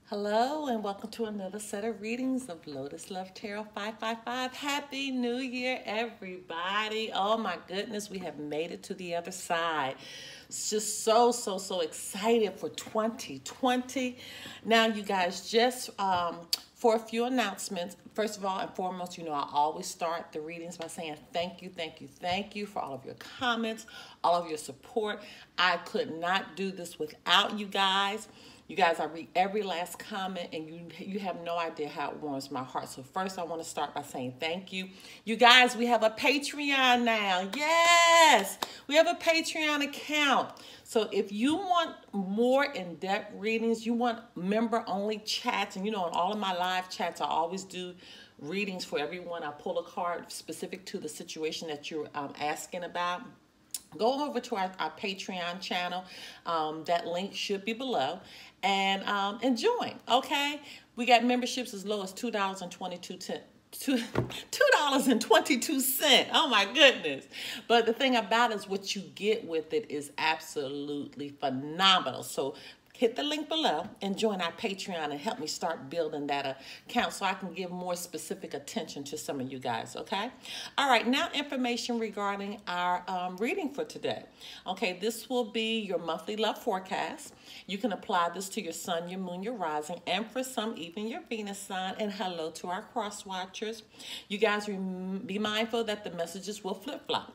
Hello and welcome to another set of readings of Lotus Love Tarot 555. Happy New Year, everybody. Oh my goodness, we have made it to the other side. It's just so excited for 2020. Now, you guys, just for a few announcements. First of all and foremost, I always start the readings by saying thank you for all of your comments, all of your support. I could not do this without you guys. You guys, I read every last comment, and you have no idea how it warms my heart. So first, I want to start by saying thank you. You guys, we have a Patreon now. Yes, we have a Patreon account. So if you want more in-depth readings, you want member-only chats, and on all of my live chats, I always do readings for everyone. I pull a card specific to the situation that you're asking about. Go over to our Patreon channel. That link should be below. And join, okay? We got memberships as low as $2.22. $2.22. Oh my goodness. But the thing about it is what you get with it is absolutely phenomenal. So hit the link below and join our Patreon and help me start building that account so I can give more specific attention to some of you guys, okay? All right, now information regarding our reading for today. Okay, this will be your monthly love forecast. You can apply this to your sun, your moon, your rising, and for some, even your Venus sign. And hello to our cross watchers. You guys be mindful that the messages will flip-flop.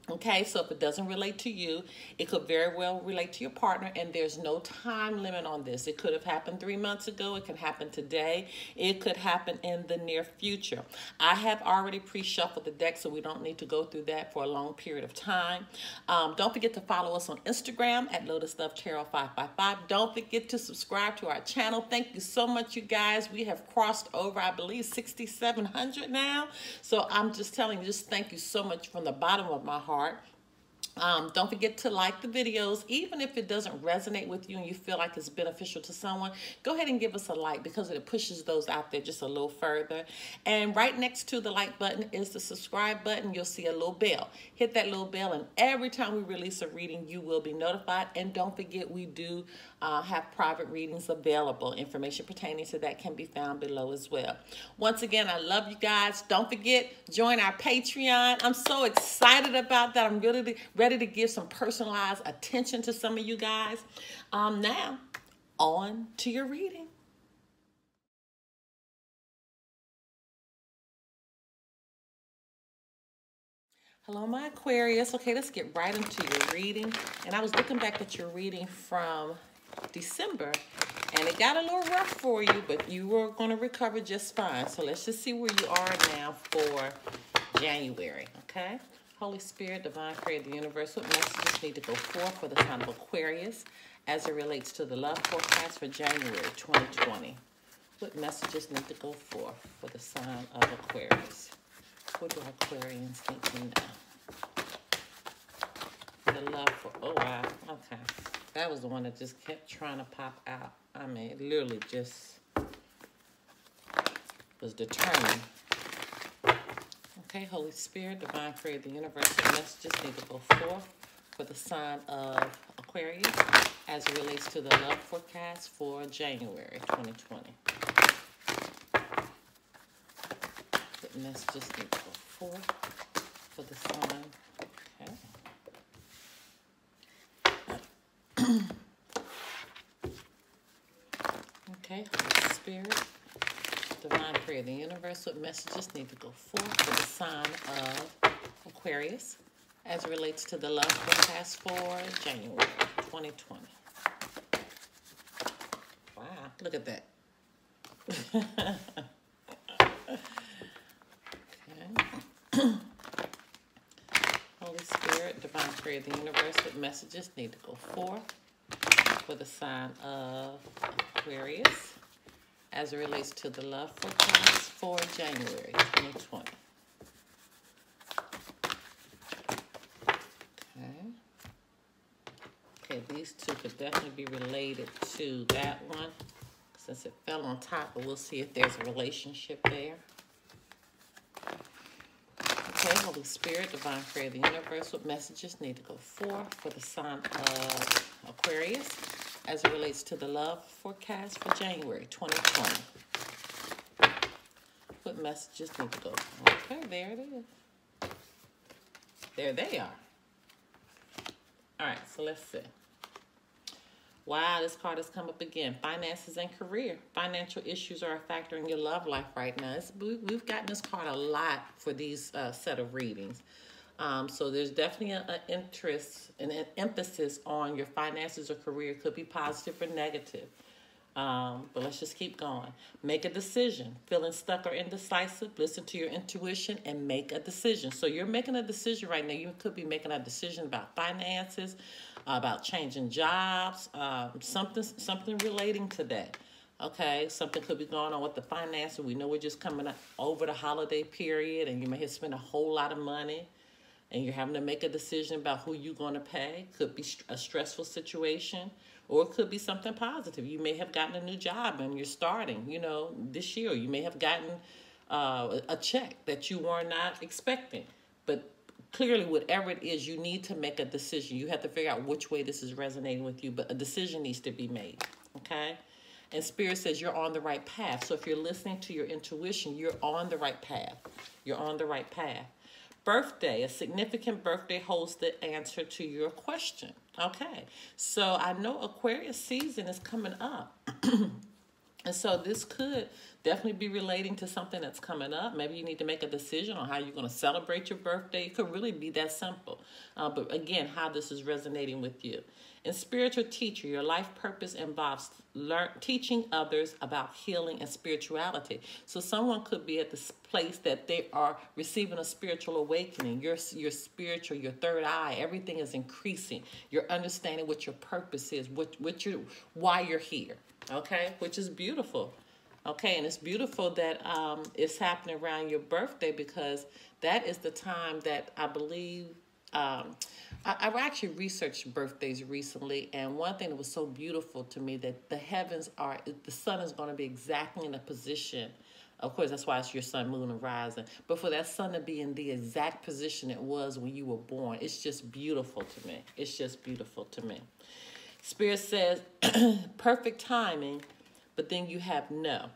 Okay, so if it doesn't relate to you, it could very well relate to your partner, and there's no time limit on this. It could have happened 3 months ago. It can happen today. It could happen in the near future. I have already pre-shuffled the deck, so we don't need to go through that for a long period of time. Don't forget to follow us on Instagram at Lotus Love Tarot 555. Don't forget to subscribe to our channel. Thank you so much, you guys. We have crossed over, I believe, 6,700 now. So I'm just telling you, just thank you so much from the bottom of my heart. Don't forget to like the videos. Even if it doesn't resonate with you and you feel like it's beneficial to someone, go ahead and give us a like because it pushes those out there just a little further. And right next to the like button is the subscribe button. You'll see a little bell. Hit that little bell, and every time we release a reading, you will be notified. And don't forget, we do have private readings available. Information pertaining to that can be found below as well. Once again, I love you guys. Don't forget, join our Patreon. I'm so excited about that. I'm really ready to give some personalized attention to some of you guys. Now, on to your reading. Hello, my Aquarius. Okay, let's get right into your reading. And I was looking back at your reading from December, and it got a little rough for you, but you were going to recover just fine. So let's just see where you are now for January, okay? Holy Spirit, Divine Creator of the Universe, what messages need to go forth for the sign of Aquarius as it relates to the love forecast for January 2020? What messages need to go forth for the sign of Aquarius? What do Aquarians need to know? The love for, oh wow, okay. That was the one that just kept trying to pop out. I mean, it literally just was determined. Okay, Holy Spirit, Divine Creator of the Universe, what messages need to go forth for the sign of Aquarius as it relates to the love forecast for January 2020. What messages need to go forth for the sign? Okay, Holy Spirit, Divine Creator of the Universe, what messages need to go forth for the sign of Aquarius as it relates to the love forecast for January 2020. Wow, look at that. Okay. Holy Spirit, Divine Creator of the Universe, what messages need to go forth for the sign of Aquarius as it relates to the love forecast for January 2020. Okay, these two could definitely be related to that one since it fell on top, but we'll see if there's a relationship there. Okay, Holy Spirit, Divine Creator of the Universe, what messages need to go forth for the sign of Aquarius as it relates to the love forecast for January 2020. What messages need to go? Okay, there it is. There they are. All right, so let's see. Wow, this card has come up again. Finances and career. Financial issues are a factor in your love life right now. We've gotten this card a lot for these set of readings. So there's definitely an interest and an emphasis on your finances or career. It could be positive or negative. But let's just keep going. Make a decision. Feeling stuck or indecisive, listen to your intuition and make a decision. So you're making a decision right now. You could be making a decision about finances, about changing jobs, something relating to that. Okay, something could be going on with the finances. We know we're just coming up over the holiday period, and you may have spent a whole lot of money, and you're having to make a decision about who you're going to pay. Could be a stressful situation, or it could be something positive. You may have gotten a new job and you're starting, this year. You may have gotten a check that you were not expecting. But clearly, whatever it is, you need to make a decision. You have to figure out which way this is resonating with you, but a decision needs to be made, okay? And Spirit says you're on the right path. So if you're listening to your intuition, you're on the right path. You're on the right path. Birthday, a significant birthday holds the answer to your question. Okay, so I know Aquarius season is coming up. And so this could definitely be relating to something that's coming up. Maybe you need to make a decision on how you're going to celebrate your birthday. It could really be that simple. But again, how this is resonating with you. In spiritual teacher, your life purpose involves teaching others about healing and spirituality. So someone could be at this place that they are receiving a spiritual awakening. Your spiritual, your third eye, everything is increasing. You're understanding what your purpose is, why you're here. Okay, which is beautiful. Okay, and it's beautiful that it's happening around your birthday, because that is the time that I believe I've actually researched birthdays recently, and one thing that was so beautiful to me, that the sun is going to be exactly in a position. Of course, that's why it's your sun, moon, and rising. But for that sun to be in the exact position it was when you were born, it's just beautiful to me. It's just beautiful to me. Spirit says perfect timing, but then you have no.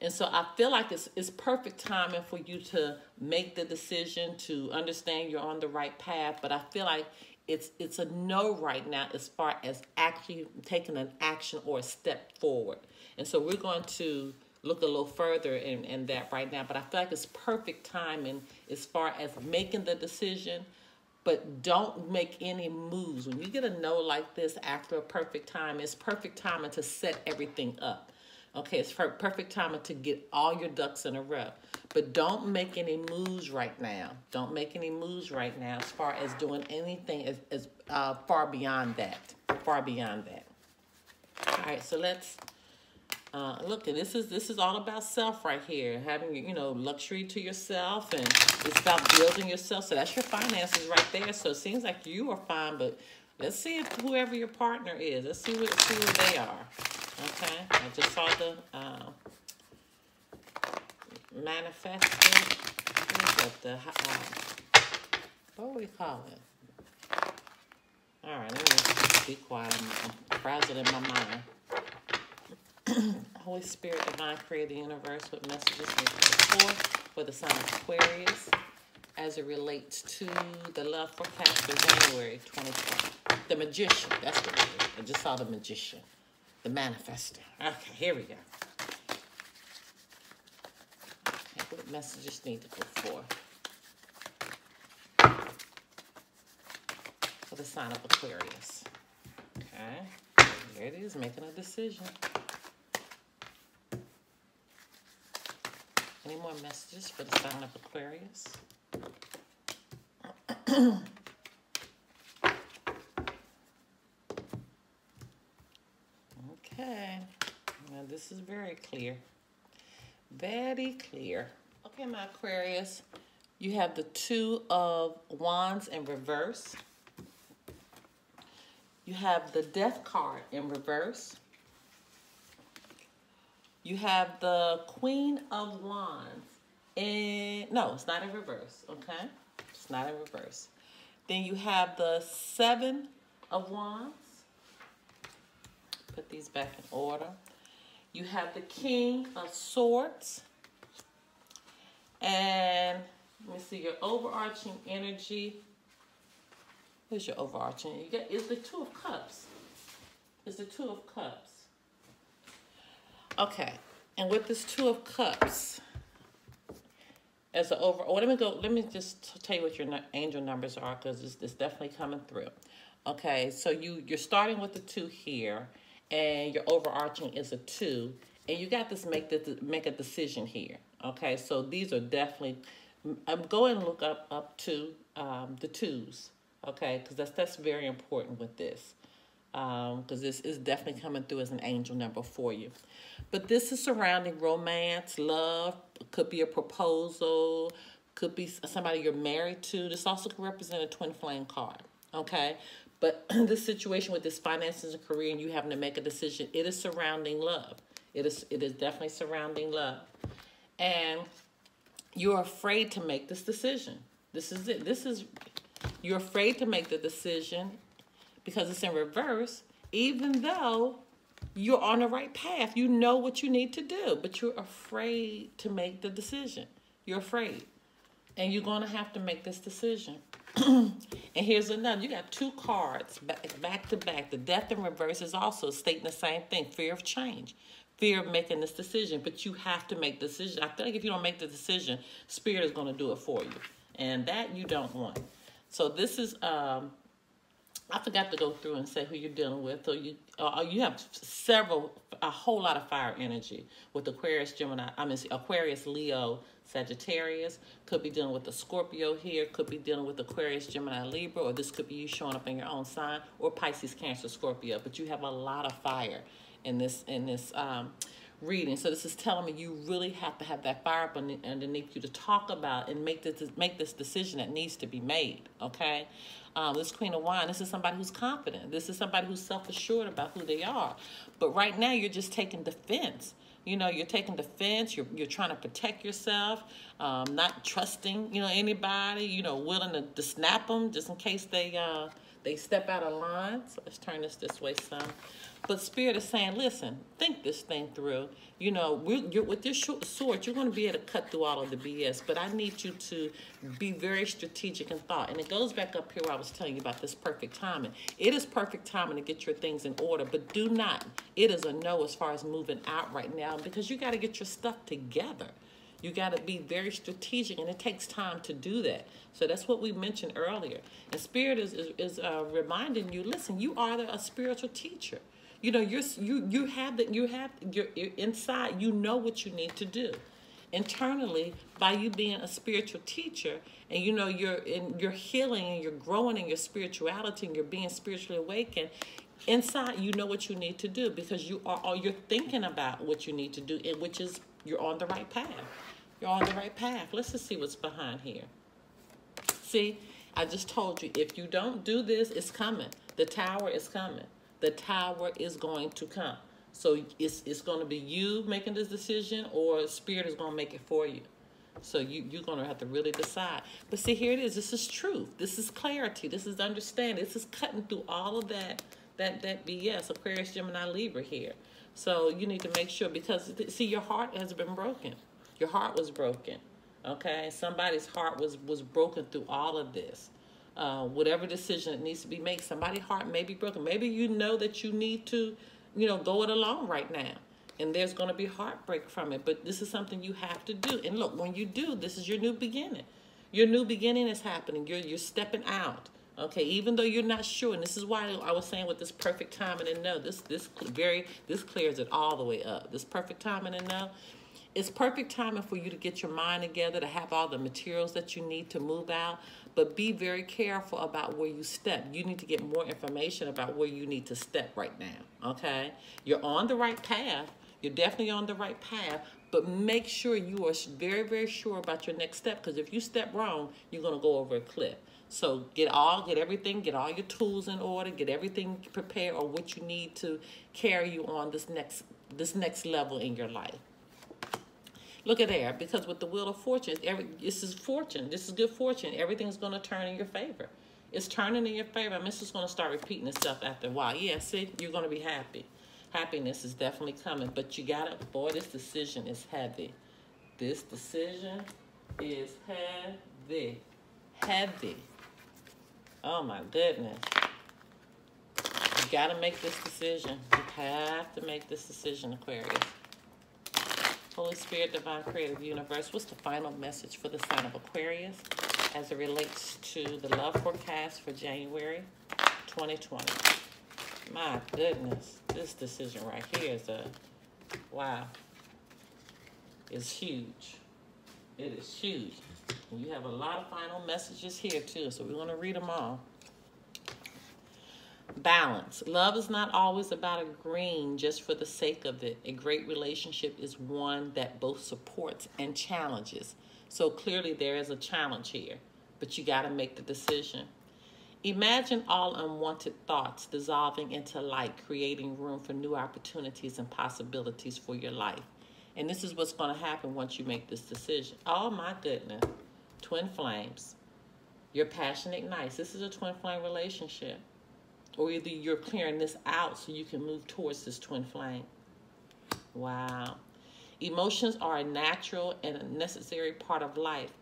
And so I feel like it's perfect timing for you to make the decision, to understand you're on the right path. But I feel like it's a no right now as far as actually taking an action or a step forward. And so we're going to look a little further in that right now. But I feel like it's perfect timing as far as making the decision, but don't make any moves. When you get a no like this after a perfect time, it's perfect timing to set everything up. Okay, it's perfect timing to get all your ducks in a row. But don't make any moves right now. Don't make any moves right now as far as doing anything as far beyond that. Far beyond that. All right, so let's look. And this is all about self right here. Having luxury to yourself, and it's about building yourself. So that's your finances right there. So it seems like you are fine, but let's see if whoever your partner is. Let's see where they are. Okay, I just saw the manifesto. What do we call it? All right, let me just be quiet. I'm frazzled in my mind. Holy Spirit, Divine Creator, Universe, what messages may come forth for the sign of Aquarius as it relates to the love forecast for January 2020. The Magician, that's what it is. I just saw the Magician. The manifesto. Okay, here we go. Okay, what messages need to go forth for the sign of Aquarius? Okay, here it is, making a decision. Any more messages for the sign of Aquarius? Okay, now this is very clear. Very clear. Okay, my Aquarius, you have the Two of Wands in reverse. You have the Death card in reverse. You have the Queen of Wands no, it's not in reverse, okay? It's not in reverse. Then you have the Seven of Wands. Put these back in order. You have the King of Swords. And let me see your overarching energy. Here's your overarching. You got is the Two of Cups. It's the Two of Cups. Okay. And with this Two of Cups, as an let me just tell you what your angel numbers are, because it's definitely coming through. Okay, so you're starting with the 2 here, and your overarching is a 2, and you got this make a decision here. Okay, so these are definitely, go and look up to the 2s. Okay, because that's very important with this. Because this is definitely coming through as an angel number for you. But this is surrounding romance, love, could be a proposal, could be somebody you're married to. This also could represent a twin flame card, okay? But this situation with this finances and career and you having to make a decision, it is surrounding love. It is definitely surrounding love. And you're afraid to make this decision. This is it. You're afraid to make the decision because it's in reverse, even though you're on the right path. You know what you need to do, but you're afraid to make the decision. You're afraid. And you're going to have to make this decision. And here's another. You got 2 cards back to back. The Death in reverse is also stating the same thing. Fear of change. Fear of making this decision. But you have to make the decision. I feel like if you don't make the decision, Spirit is going to do it for you. And that you don't want. So this is... I forgot to go through and say who you're dealing with. So you have a whole lot of fire energy with Aquarius, Aquarius, Leo, Sagittarius. Could be dealing with the Scorpio here. Could be dealing with Aquarius, Gemini, Libra. Or this could be you showing up in your own sign. Or Pisces, Cancer, Scorpio. But you have a lot of fire in this reading. So this is telling me you really have to have that fire up underneath you to talk about and make this decision that needs to be made, okay? This Queen of Wands, this is somebody who's confident. This is somebody who's self-assured about who they are. But right now, you're just taking defense. You know, you're taking defense. You're trying to protect yourself, not trusting, anybody, willing to snap them just in case they step out of line. So let's turn this way some. But Spirit is saying, listen, think this thing through. With this sword, you're going to be able to cut through all of the BS. But I need you to be very strategic in thought. And it goes back up here where I was telling you about this perfect timing. It is perfect timing to get your things in order. But do not. It is a no as far as moving out right now. Because you got to get your stuff together. You got to be very strategic, and it takes time to do that. So that's what we mentioned earlier. And Spirit is reminding you, listen, you are a spiritual teacher. You're inside, you know what you need to do. Internally, by you being a spiritual teacher, and you're healing and you're growing in your spirituality and you're being spiritually awakened, inside you know what you need to do because you're thinking about what you need to do, which is you're on the right path. You're on the right path. Let's just see what's behind here. See, I just told you, if you don't do this, it's coming. The Tower is coming. The Tower is going to come. So it's going to be you making this decision, or Spirit is going to make it for you. So you're going to have to really decide. But see, here it is. This is truth. This is clarity. This is understanding. This is cutting through all of that BS, Aquarius, Gemini, Libra here. So you need to make sure, because, see, your heart has been broken. Your heart was broken, okay? Somebody's heart was broken through all of this. Whatever decision that needs to be made, somebody's heart may be broken. Maybe you know that you need to, go it alone right now. And there's going to be heartbreak from it. But this is something you have to do. And look, when you do, this is your new beginning. Your new beginning is happening. You're stepping out. Okay, even though you're not sure, and this is why I was saying with this perfect timing and no, this clears it all the way up. This perfect timing and no, it's perfect timing for you to get your mind together, to have all the materials that you need to move out, but be very careful about where you step. You need to get more information about where you need to step right now, okay? You're on the right path. You're definitely on the right path, but make sure you are very, very sure about your next step, because if you step wrong, you're going to go over a cliff. So get all your tools in order, get everything prepared, or what you need to carry you on this next level in your life. Look at there, because with the Wheel of Fortune, this is fortune. This is good fortune. Everything's going to turn in your favor. It's turning in your favor. I mean, it's just going to start repeating itself after a while. Yeah, see, you're going to be happy. Happiness is definitely coming, but you gotta, boy, this decision is heavy. This decision is heavy. Heavy. Oh my goodness. You gotta make this decision. You have to make this decision, Aquarius. Holy Spirit, Divine Creative Universe, what's the final message for the sign of Aquarius as it relates to the love forecast for January 2020? My goodness, this decision right here is wow. It's huge. It is huge. And you have a lot of final messages here too, so we're going to read them all. Balance. Love is not always about agreeing just for the sake of it. A great relationship is one that both supports and challenges. So clearly there is a challenge here, but you got to make the decision. Imagine all unwanted thoughts dissolving into light, creating room for new opportunities and possibilities for your life. And this is what's going to happen once you make this decision. Oh my goodness. Twin flames. Your passion ignites. This is a twin flame relationship. Or either you're clearing this out so you can move towards this twin flame. Wow. Emotions are a natural and a necessary part of life,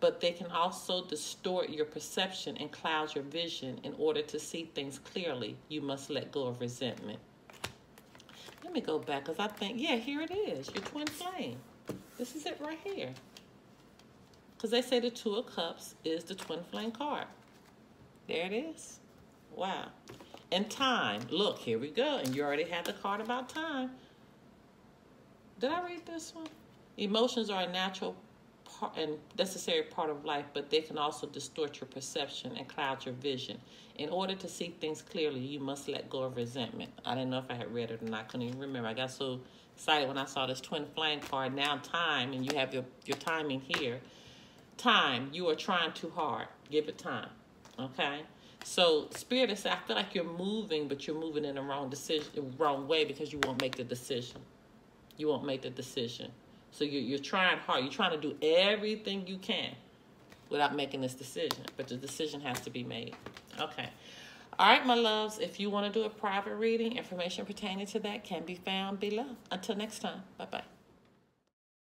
but they can also distort your perception and cloud your vision. In order to see things clearly, you must let go of resentment. Let me go back because I think, yeah, here it is, your twin flame. This is it right here. Because they say the Two of Cups is the twin flame card. There it is. Wow. And time. Look, here we go. And you already had the card about time. Did I read this one? Emotions are a natural and necessary part of life, but they can also distort your perception and cloud your vision. In order to see things clearly, you must let go of resentment. I didn't know if I had read it or not. I couldn't even remember. I got so excited when I saw this twin flame card. Now time, and you have your timing here. Time, you are trying too hard. Give it time. Okay? So Spirit is saying, I feel like you're moving, but you're moving in the wrong way because you won't make the decision. You won't make the decision. So you're trying hard. You're trying to do everything you can without making this decision. But the decision has to be made. Okay. All right, my loves. If you want to do a private reading, information pertaining to that can be found below. Until next time. Bye-bye.